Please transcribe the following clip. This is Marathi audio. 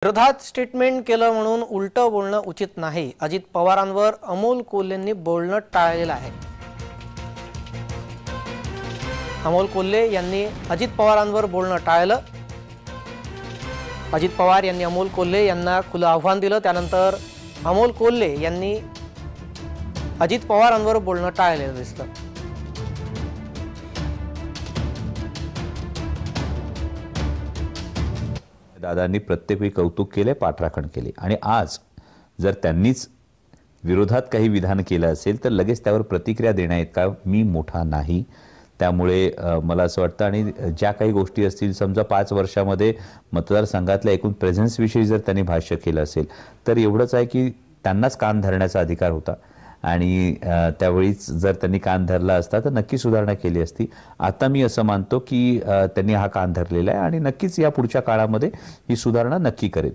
विरोधात स्टेटमेंट केलं म्हणून उलटं बोलणं उचित नाही। अजित पवारांवर अमोल कोल्हेंनी बोलणं टाळलेलं आहे। अमोल कोल्हे यांनी अजित पवारांवर बोलणं टाळलं। अजित पवार यांनी अमोल कोल्हे यांना खुलं आव्हान दिलं। त्यानंतर अमोल कोल्हे यांनी अजित पवारांवर बोलणं टाळलेलं दिसलं। दादांनी प्रत्येक वेळी कौतुक केले, पाठराखण केली आणि आज जर त्यांनीच विरोधात काही विधान केलं असेल तर लगेच त्यावर प्रतिक्रिया देण्याइतका मी मोठा नाही। त्यामुळे मला असं वाटतं आणि ज्या काही गोष्टी असतील, समजा 5 वर्षामध्ये मतदारसंघातल्या एकूण प्रेझेन्स विषयी जर त्यांनी भाष्य केलं असेल तर एवढंच आहे की त्यांनाच कान धरण्याचा अधिकार होता आणि त्यावेळीच जर त्यांनी कान धरला असता तर नक्की सुधारणा केली असती। आता मी असं मानतो की त्यांनी हा कान धरलेला आहे आणि नक्कीच या पुढच्या काळामध्ये ही सुधारणा नक्की करेल।